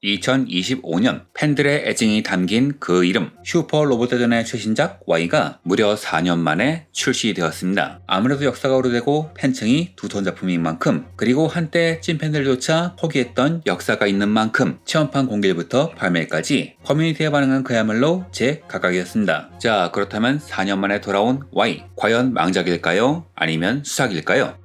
2025년 팬들의 애증이 담긴 그 이름 슈퍼 로봇대전의 최신작 Y가 무려 4년 만에 출시되었습니다. 아무래도 역사가 오래되고 팬층이 두터운 작품인 만큼, 그리고 한때 찐팬들조차 포기했던 역사가 있는 만큼 체험판 공개부터 발매까지 커뮤니티의 반응은 그야말로 제각각이었습니다. 자, 그렇다면 4년 만에 돌아온 Y, 과연 망작일까요? 아니면 수작일까요?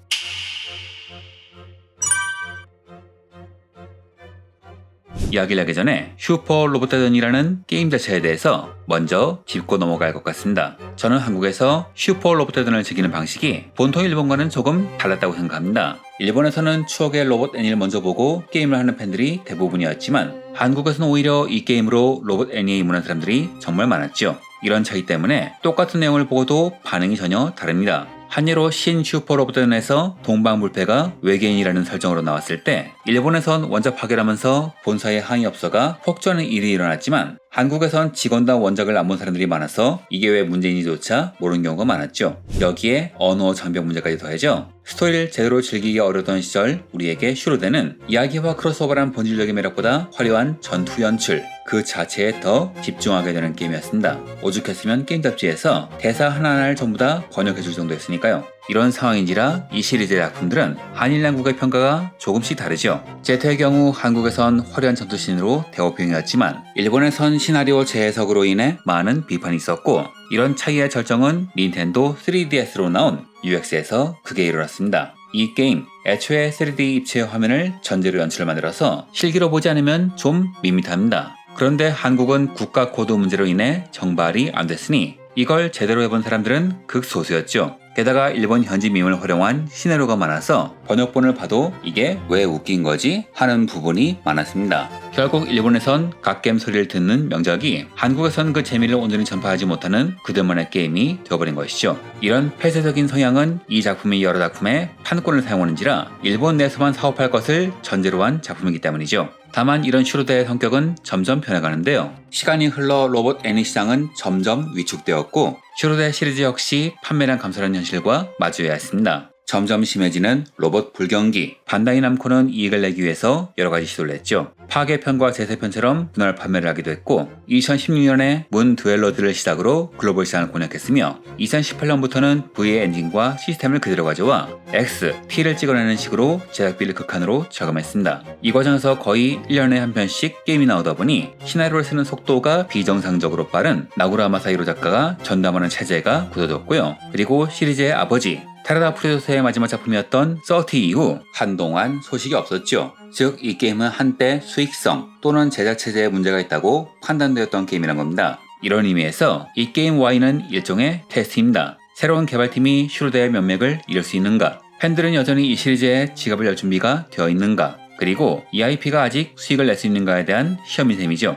이야기를 하기 전에 슈퍼 로봇대전이라는 게임 자체에 대해서 먼저 짚고 넘어갈 것 같습니다. 저는 한국에서 슈퍼 로봇대전을 즐기는 방식이 본토 일본과는 조금 달랐다고 생각합니다. 일본에서는 추억의 로봇 애니를 먼저 보고 게임을 하는 팬들이 대부분이었지만, 한국에서는 오히려 이 게임으로 로봇 애니에 입문한 사람들이 정말 많았죠. 이런 차이 때문에 똑같은 내용을 보고도 반응이 전혀 다릅니다. 한 예로 신 슈퍼 로봇대전에서 동방불패가 외계인이라는 설정으로 나왔을 때 일본에선 원작 파괴하면서 본사에 항의 업소가 폭주하는 일이 일어났지만, 한국에선 직원당 원작을 안 본 사람들이 많아서 이게 왜 문제인지조차 모르는 경우가 많았죠. 여기에 언어 장벽 문제까지 더해져 스토리를 제대로 즐기기 어려웠던 시절 우리에게 슈로데는 이야기와 크로스오버란 본질적인 매력보다 화려한 전투 연출 그 자체에 더 집중하게 되는 게임이었습니다. 오죽했으면 게임 잡지에서 대사 하나하나를 전부 다 번역해줄 정도였으니까요. 이런 상황인지라 이 시리즈의 작품들은 한일 양국의 평가가 조금씩 다르죠. 제트의 경우 한국에선 화려한 전투씬으로 대호평이었지만 일본에선 시나리오 재해석으로 인해 많은 비판이 있었고, 이런 차이의 절정은 닌텐도 3DS로 나온 UX에서 크게 일어났습니다. 이 게임 애초에 3D 입체 화면을 전제로 연출을 만들어서 실기로 보지 않으면 좀 밋밋합니다. 그런데 한국은 국가 코드 문제로 인해 정발이 안 됐으니 이걸 제대로 해본 사람들은 극소수였죠. 게다가 일본 현지 밈을 활용한 시나리오가 많아서 번역본을 봐도 이게 왜 웃긴 거지? 하는 부분이 많았습니다. 결국 일본에선 갓겜 소리를 듣는 명작이 한국에선 그 재미를 온전히 전파하지 못하는 그들만의 게임이 되어버린 것이죠. 이런 폐쇄적인 성향은 이 작품이 여러 작품에 판권을 사용하는지라 일본 내에서만 사업할 것을 전제로 한 작품이기 때문이죠. 다만 이런 슈로데의 성격은 점점 변해가는데요. 시간이 흘러 로봇 애니 시장은 점점 위축되었고, 슈로데 시리즈 역시 판매량 감소라는 현실과 마주해야 했습니다. 점점 심해지는 로봇 불경기, 반다이 남코는 이익을 내기 위해서 여러가지 시도를 했죠. 파괴편과 재세편처럼 분할 판매를 하기도 했고, 2016년에 문 듀엘러드를 시작으로 글로벌 시장을 공략했으며 2018년부터는 V의 엔진과 시스템을 그대로 가져와 X, T를 찍어내는 식으로 제작비를 극한으로 저감했습니다. 이 과정에서 거의 1년에 한 편씩 게임이 나오다 보니 시나리오를 쓰는 속도가 비정상적으로 빠른 나구라 마사히로 작가가 전담하는 체제가 굳어졌고요. 그리고 시리즈의 아버지 타라다 프로듀서의 마지막 작품이었던 30 이후 한동안 소식이 없었죠. 즉, 이 게임은 한때 수익성 또는 제작 체제에 문제가 있다고 판단되었던 게임이란 겁니다. 이런 의미에서 이 게임 Y는 일종의 테스트입니다. 새로운 개발팀이 슈로데의 면맥을 이을 수 있는가? 팬들은 여전히 이 시리즈에 지갑을 열 준비가 되어 있는가? 그리고 이 IP가 아직 수익을 낼 수 있는가에 대한 시험인 셈이죠.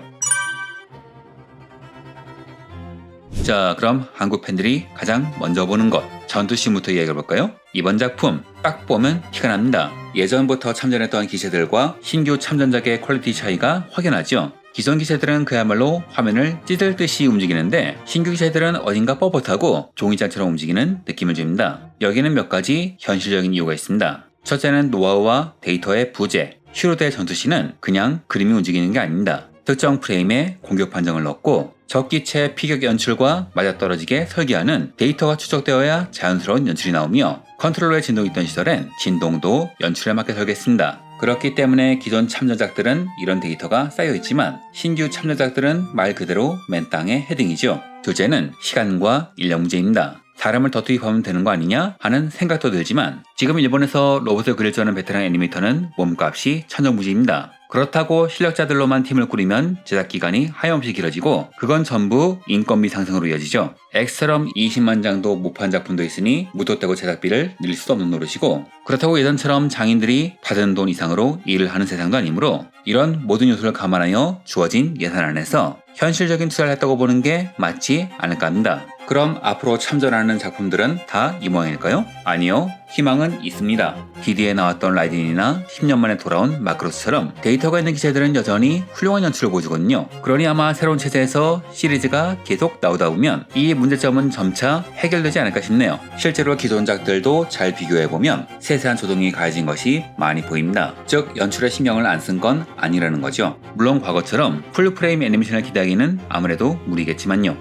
자, 그럼 한국 팬들이 가장 먼저 보는 것, 전투씬부터 이야기해볼까요? 이번 작품 딱 보면 티가 납니다. 예전부터 참전했던 기체들과 신규 참전작의 퀄리티 차이가 확연하죠. 기존 기체들은 그야말로 화면을 찌들듯이 움직이는데, 신규 기체들은 어딘가 뻣뻣하고 종이장처럼 움직이는 느낌을 줍니다. 여기는 몇 가지 현실적인 이유가 있습니다. 첫째는 노하우와 데이터의 부재. 슈로데 전투씬은 그냥 그림이 움직이는 게 아닙니다. 특정 프레임에 공격 판정을 넣고 적기체 피격 연출과 맞아떨어지게 설계하는 데이터가 추적되어야 자연스러운 연출이 나오며, 컨트롤러에 진동이 있던 시절엔 진동도 연출에 맞게 설계했습니다. 그렇기 때문에 기존 참전작들은 이런 데이터가 쌓여있지만 신규 참전작들은 말 그대로 맨 땅에 헤딩이죠. 둘째는 시간과 인력 문제입니다. 사람을 더 투입하면 되는 거 아니냐 하는 생각도 들지만, 지금 일본에서 로봇을 그릴 줄 아는 베테랑 애니메이터는 몸값이 천정부지입니다. 그렇다고 실력자들로만 팀을 꾸리면 제작 기간이 하염없이 길어지고, 그건 전부 인건비 상승으로 이어지죠. X처럼 20만 장도 못 판 작품도 있으니 무턱대고 제작비를 늘릴 수도 없는 노릇이고, 그렇다고 예전처럼 장인들이 받은 돈 이상으로 일을 하는 세상도 아니므로, 이런 모든 요소를 감안하여 주어진 예산 안에서 현실적인 투자를 했다고 보는 게 맞지 않을까 합니다. 그럼 앞으로 참전하는 작품들은 다 이 모양일까요? 아니요. 희망은 있습니다. DD에 나왔던 라이딘이나 10년 만에 돌아온 마크로스처럼 데이터가 있는 기체들은 여전히 훌륭한 연출을 보여주거든요. 그러니 아마 새로운 체제에서 시리즈가 계속 나오다 보면 이 문제점은 점차 해결되지 않을까 싶네요. 실제로 기존작들도 잘 비교해보면 세세한 조정이 가해진 것이 많이 보입니다. 즉 연출에 신경을 안 쓴 건 아니라는 거죠. 물론 과거처럼 풀프레임 애니메이션을 기대하기는 아무래도 무리겠지만요.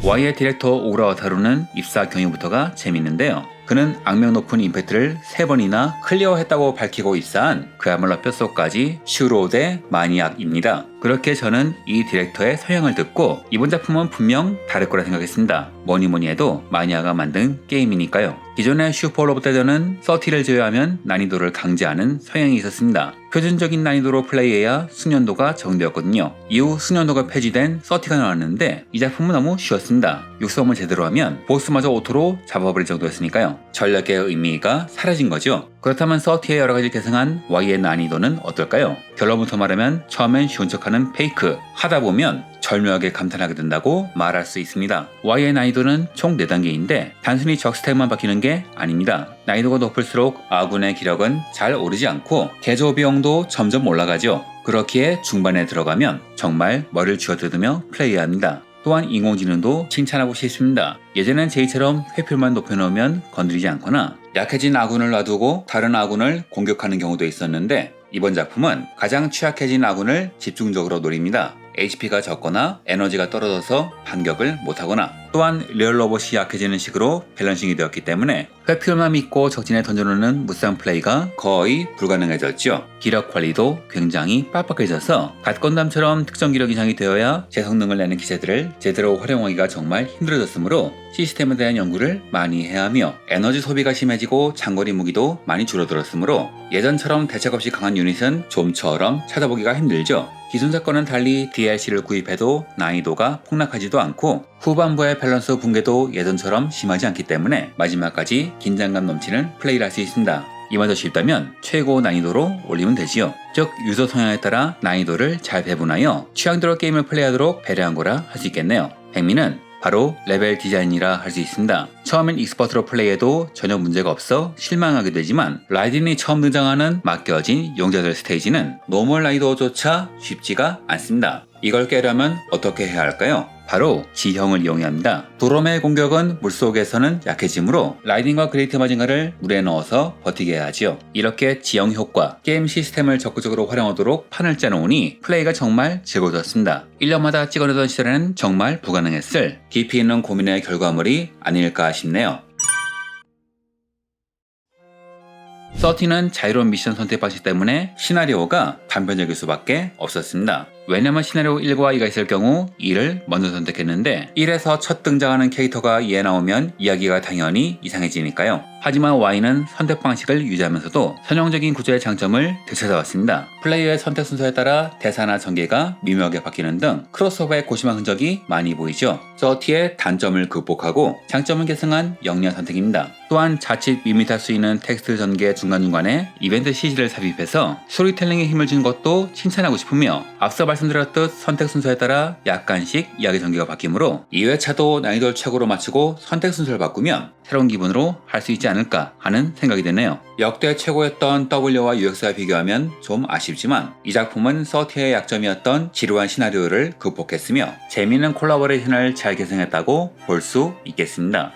Y의 디렉터 오구라 와타루는 입사 경위부터가 재밌는데요. 그는 악명 높은 임팩트를 3번이나 클리어했다고 밝히고 입사한 그야말로 뼛속까지 슈로데 마니악입니다. 그렇게 저는 이 디렉터의 서양을 듣고 이번 작품은 분명 다를 거라 생각했습니다. 뭐니뭐니 해도 마니아가 만든 게임이니까요. 기존의 슈퍼 로봇 대전은 30를 제외하면 난이도를 강제하는 성향이 있었습니다. 표준적인 난이도로 플레이해야 숙련도가 적용되었거든요. 이후 숙련도가 폐지된 30가 나왔는데 이 작품은 너무 쉬웠습니다. 육성을 제대로 하면 보스마저 오토로 잡아버릴 정도였으니까요. 전략의 의미가 사라진 거죠. 그렇다면 30의 여러가지 계승한 Y의 난이도는 어떨까요? 결론부터 말하면 처음엔 쉬운 척하는 페이크, 하다보면 절묘하게 감탄하게 된다고 말할 수 있습니다. Y의 난이도는 총 4단계인데 단순히 적 스택만 바뀌는 게 아닙니다. 난이도가 높을수록 아군의 기력은 잘 오르지 않고 개조 비용도 점점 올라가죠. 그렇기에 중반에 들어가면 정말 머리를 쥐어뜯으며 플레이해야 합니다. 또한 인공지능도 칭찬하고 싶습니다. 예전엔 제이처럼 회피율만 높여놓으면 건드리지 않거나 약해진 아군을 놔두고 다른 아군을 공격하는 경우도 있었는데 이번 작품은 가장 취약해진 아군을 집중적으로 노립니다. HP가 적거나 에너지가 떨어져서 반격을 못하거나 또한 리얼 로봇이 약해지는 식으로 밸런싱이 되었기 때문에 회피율만 믿고 적진에 던져놓는 무쌍 플레이가 거의 불가능해졌죠. 기력 관리도 굉장히 빡빡해져서 갓건담처럼 특정 기력 이상이 되어야 제 성능을 내는 기체들을 제대로 활용하기가 정말 힘들어졌으므로 시스템에 대한 연구를 많이 해야 하며 에너지 소비가 심해지고 장거리 무기도 많이 줄어들었으므로 예전처럼 대책 없이 강한 유닛은 좀처럼 찾아보기가 힘들죠. 기존 사건은 달리 DLC를 구입해도 난이도가 폭락하지도 않고 후반부의 밸런스 붕괴도 예전처럼 심하지 않기 때문에 마지막까지 긴장감 넘치는 플레이를 할 수 있습니다. 이마저 쉽다면 최고 난이도로 올리면 되지요. 즉 유저 성향에 따라 난이도를 잘 배분하여 취향대로 게임을 플레이하도록 배려한 거라 할 수 있겠네요. 백미는 바로 레벨 디자인이라 할 수 있습니다. 처음엔 익스퍼트로 플레이해도 전혀 문제가 없어 실망하게 되지만 라이딘이 처음 등장하는 맡겨진 용자들 스테이지는 노멀 난이도조차 쉽지가 않습니다. 이걸 깨려면 어떻게 해야 할까요? 바로 지형을 이용해야 합니다. 도롬의 공격은 물속에서는 약해지므로 라이딘과 그레이트 마징가를 물에 넣어서 버티게 해야 하지요. 이렇게 지형 효과, 게임 시스템을 적극적으로 활용하도록 판을 짜놓으니 플레이가 정말 즐거워졌습니다. 1년마다 찍어내던 시절에는 정말 불가능했을 깊이 있는 고민의 결과물이 아닐까 싶네요. 30는 자유로운 미션 선택 방식 때문에 시나리오가 단편적일 수밖에 없었습니다. 왜냐면 시나리오 1과 2가 있을 경우 2를 먼저 선택했는데 1에서 첫 등장하는 캐릭터가 2에 나오면 이야기가 당연히 이상해지니까요. 하지만 Y는 선택 방식을 유지하면서도 선형적인 구조의 장점을 되찾아왔습니다. 플레이어의 선택 순서에 따라 대사나 전개가 미묘하게 바뀌는 등 크로스오버의 고심한 흔적이 많이 보이죠. 30의 단점을 극복하고 장점을 계승한 영리한 선택입니다. 또한 자칫 밋밋할 수 있는 텍스트 전개 중간중간에 이벤트 CG를 삽입해서 스토리텔링에 힘을 준 것도 칭찬하고 싶으며 앞서 말씀드렸듯 선택 순서에 따라 약간씩 이야기 전개가 바뀌므로 2회차도 난이도를 최고로 맞추고 선택 순서를 바꾸면 새로운 기분으로 할 수 있지 않을까 하는 생각이 드네요. 역대 최고였던 W와 UX와 비교하면 좀 아쉽지만 이 작품은 30의 약점이었던 지루한 시나리오를 극복했으며 재미있는 콜라보레이션을 잘 계승했다고 볼 수 있겠습니다.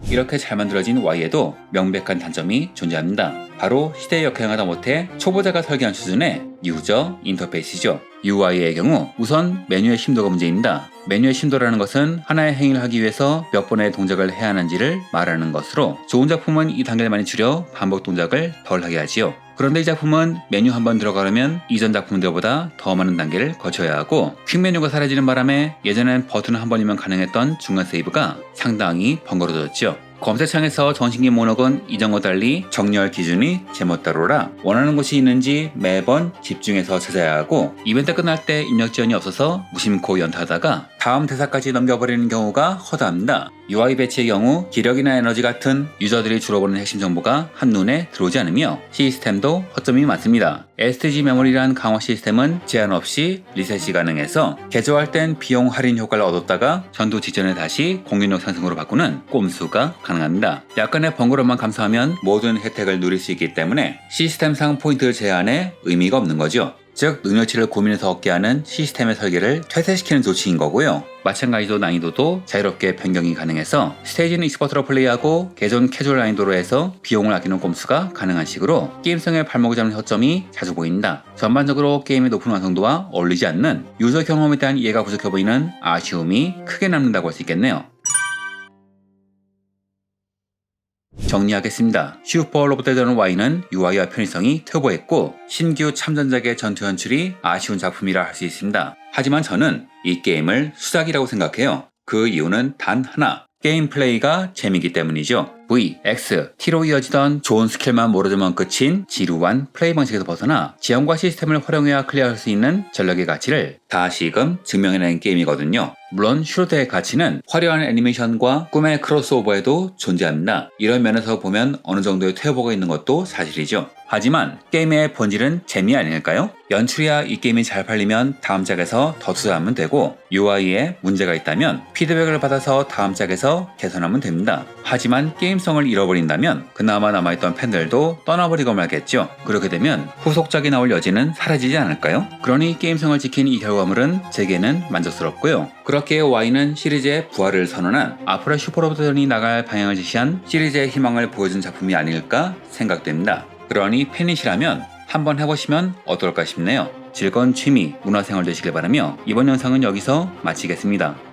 이렇게 잘 만들어진 Y에도 명백한 단점이 존재합니다. 바로 시대에 역행하다 못해 초보자가 설계한 수준의 유저 인터페이스죠. UI의 경우 우선 메뉴의 심도가 문제입니다. 메뉴의 심도라는 것은 하나의 행위를 하기 위해서 몇 번의 동작을 해야 하는지를 말하는 것으로 좋은 작품은 이 단계를 많이 줄여 반복 동작을 덜 하게 하지요. 그런데 이 작품은 메뉴 한 번 들어가려면 이전 작품들보다 더 많은 단계를 거쳐야 하고 퀵 메뉴가 사라지는 바람에 예전엔 버튼 한 번이면 가능했던 중간 세이브가 상당히 번거로워졌죠. 검색창에서 전신기 목록은 이전과 달리 정렬 기준이 제멋대로라 원하는 곳이 있는지 매번 집중해서 찾아야 하고 이벤트 끝날 때 입력 지원이 없어서 무심코 연타하다가 다음 대사까지 넘겨버리는 경우가 허다합니다. UI 배치의 경우 기력이나 에너지 같은 유저들이 주로 보는 핵심 정보가 한눈에 들어오지 않으며 시스템도 허점이 많습니다. STG 메모리란 강화 시스템은 제한 없이 리셋이 가능해서 개조할 땐 비용 할인 효과를 얻었다가 전투 직전에 다시 공격력 상승으로 바꾸는 꼼수가 가능합니다. 약간의 번거로움만 감수하면 모든 혜택을 누릴 수 있기 때문에 시스템상 포인트 제한에 의미가 없는 거죠. 즉 능력치를 고민해서 얻게 하는 시스템의 설계를 퇴색시키는 조치인 거고요. 마찬가지로 난이도도 자유롭게 변경이 가능해서 스테이지는 익스퍼트로 플레이하고 개존 캐주얼 난이도로 해서 비용을 아끼는 꼼수가 가능한 식으로 게임성에 발목을 잡는 허점이 자주 보인다. 전반적으로 게임의 높은 완성도와 어울리지 않는 유저 경험에 대한 이해가 부족해 보이는 아쉬움이 크게 남는다고 할 수 있겠네요. 정리하겠습니다. 슈퍼 로봇대전 Y는 UI와 편의성이 퇴보했고 신규 참전작의 전투 연출이 아쉬운 작품이라 할 수 있습니다. 하지만 저는 이 게임을 수작이라고 생각해요. 그 이유는 단 하나, 게임 플레이가 재미있기 때문이죠. V, X, T로 이어지던 좋은 스킬만 모르면 끝인 지루한 플레이 방식에서 벗어나 지형과 시스템을 활용해야 클리어할 수 있는 전략의 가치를 다시금 증명해낸 게임이거든요. 물론 슈로트의 가치는 화려한 애니메이션과 꿈의 크로스오버에도 존재합니다. 이런 면에서 보면 어느 정도의 퇴보가 있는 것도 사실이죠. 하지만 게임의 본질은 재미 아닐까요? 연출이야 이 게임이 잘 팔리면 다음 작에서 더 투자하면 되고 UI에 문제가 있다면 피드백을 받아서 다음 작에서 개선하면 됩니다. 하지만 게임성을 잃어버린다면 그나마 남아있던 팬들도 떠나버리고 말겠죠. 그렇게 되면 후속작이 나올 여지는 사라지지 않을까요? 그러니 게임성을 지킨 이 결과물은 제게는 만족스럽고요. 그렇게 Y는 시리즈의 부활을 선언한 앞으로 슈퍼로봇전이 나갈 방향을 제시한 시리즈의 희망을 보여준 작품이 아닐까 생각됩니다. 그러니 팬이시라면 한번 해보시면 어떨까 싶네요. 즐거운 취미, 문화생활 되시길 바라며 이번 영상은 여기서 마치겠습니다.